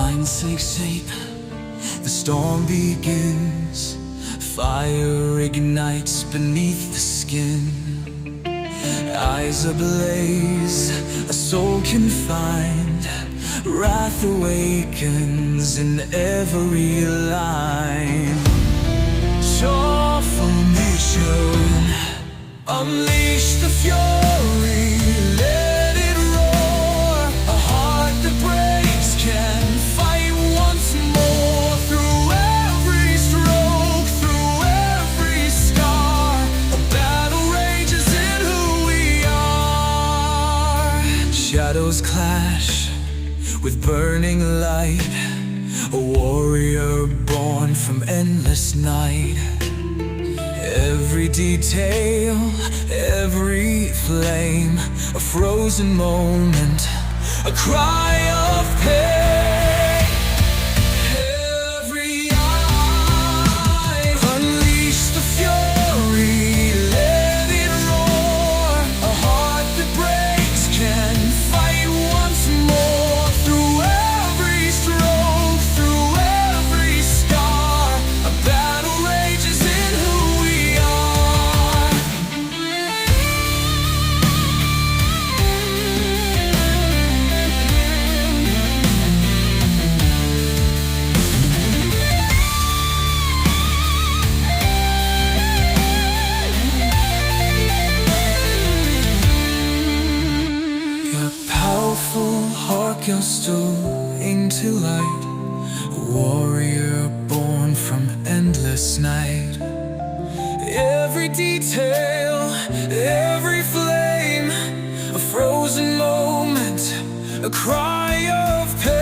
Lines take shape, the storm begins. Fire ignites beneath the skin. Eyes ablaze, a soul confined. Wrath awakens in every line. Transformation, unleash the fury, let it roar. A heart that breaks can fight once more. Through every stroke, through every scar, a battle rages in who we are. Shadows clash with burning light, a warrior born from endless night. Every detail, every flame, a frozen moment, a cry of pain. Every eye, unleash the fury, let it roar. A heart that breaks can fight once more. Through every stroke, through every scar, a battle rages in who we are. Your powerful heart can still into light, a warrior born from endless night. Every detail, every flame, a frozen moment, a cry of pain.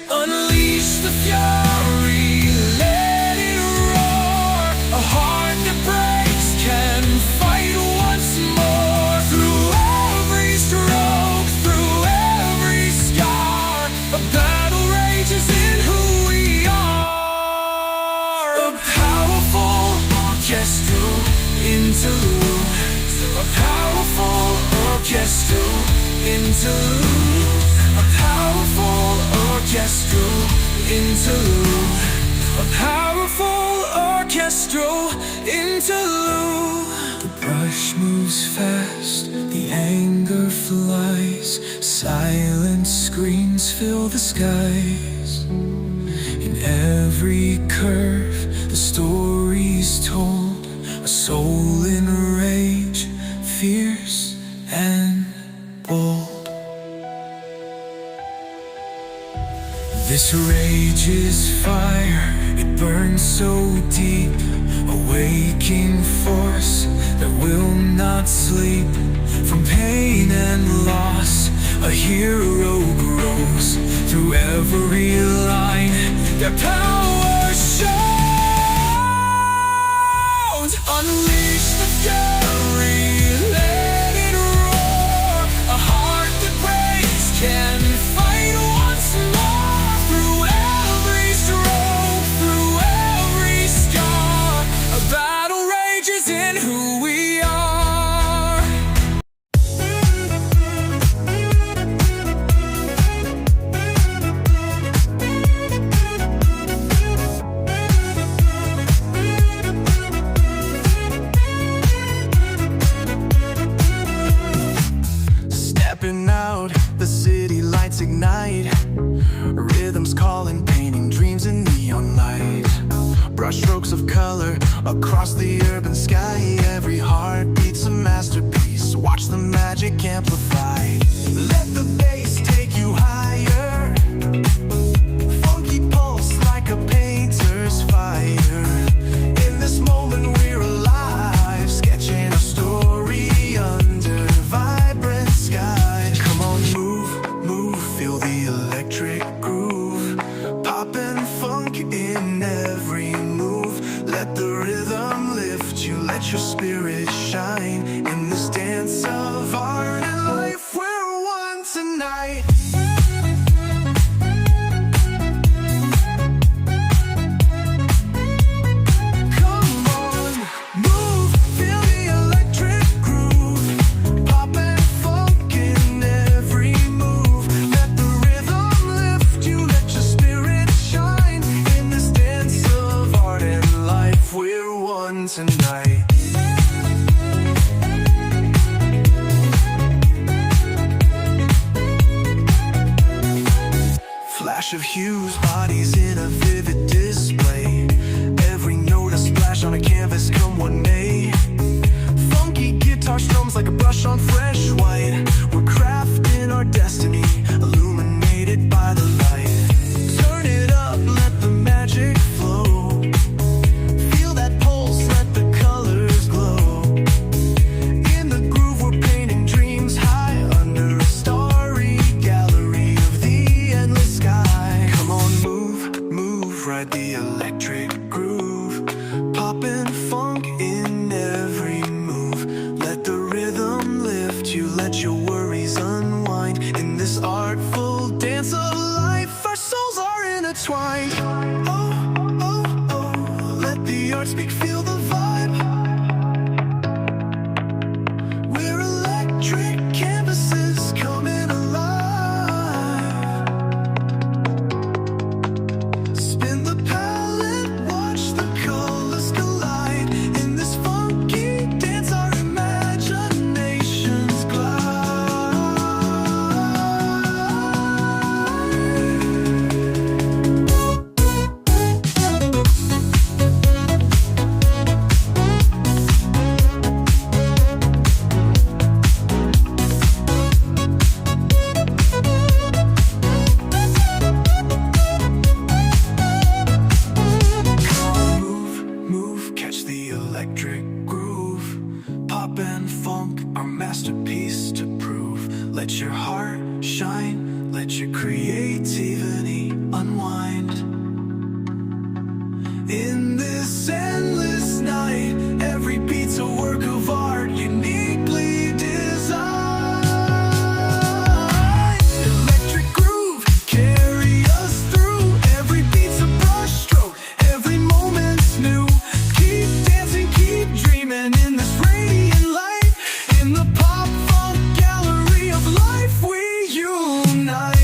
Unleash the fury, let it roar. A heart that breaks can fight once more. Through every stroke, through every scar, a battle rages in who we are. A powerful orchestral interlude, a powerful orchestral interlude, a powerful orchestral interlude, a powerful orchestral interlude. The brush moves fast, the anger flies, silent screams fill the skies. In every curve, the story's told, a soul in rage, fierce and bold. This rage is fire, it burns so deep, a waking force that will not sleep. From pain and loss, a hero grows. Through every line, their power shows. Unleash the fury, let it roar. A heart that breaks can fight once more. Through every stroke, through every scar, a battle rages in who we are. Stepping out, the city lights ignite. Rhythms calling, painting dreams in neon light. Brush strokes of color across the urban sky. Every heartbeat's a masterpiece. Watch the magic amplify. Let the bass take you higher. Funky pulse like a painter's fire. In this moment we're alive, sketching a story under vibrant skies. Come on, move, move, feel the electric groove. Poppin' funk in every move. Let the rhythm lift you, let your spirit shine. In this dance of art and life, we're one tonight. clash of hues, bodies in a vivid display. Every note a splash on a canvas, come what may. Funky guitar strums like a brush on fresh white. We're crafting our destiny, illuminated by the light. Turn it up, let the magic flow. Feel that pulse, let the colors glow. In the groove we're painting dreams high under a starry gallery of the endless sky. Come on, move, move, ride the electric groove. Poppin' funk in every move. Let the rhythm lift you, let your worries unwind. In this artful dance of life, our souls are intertwined. Oh, oh, oh, let the art speak, feel the vibe. We're electric canvases coming alive. Spin the palette, watch the colors collide. In this funky dance, our imaginations glide. Move, move, catch the electric groove. Pop and funk, our masterpiece to prove. Let your heart shine, let your creativity unwind. In this endless night, every beat's a work of art, uniquely designed. Electric groove, carry us through. Every beat's a brushstroke, every moment's new. Keep dancing, keep dreaming in this radiant light. In the pop funk gallery of life, we unite.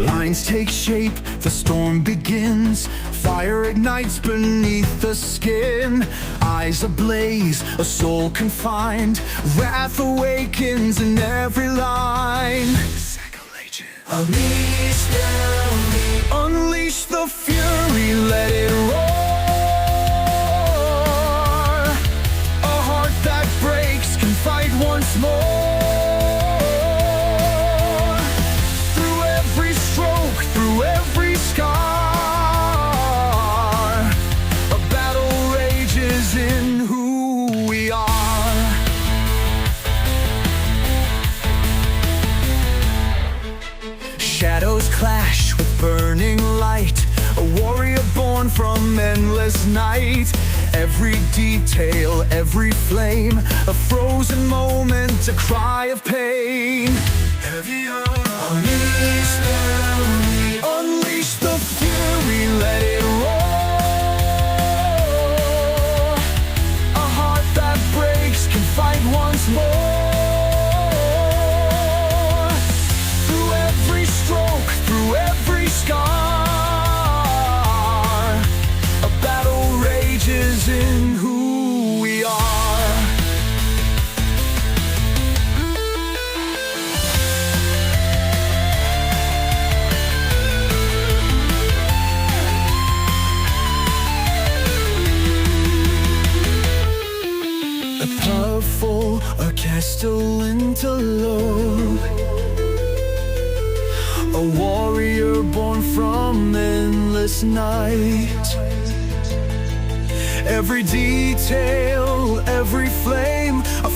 Lines take shape, the storm begins. Fire ignites beneath the skin. Eyes ablaze, a soul confined. Wrath awakens in every line. Unleash the unleash the fury, let it roar. A heart that breaks can fight once more. Through every scar, a battle rages in who we are. Shadows clash with burning light, a warrior born from endless night. Every detail, every flame, a frozen moment, a cry of pain. Unleash the fury, let it roar. A heart that breaks can fight once more. Through every stroke, through every scar, a battle rages in who we are. A powerful orchestral interlude, a warrior born from endless night. Every detail, every flame, a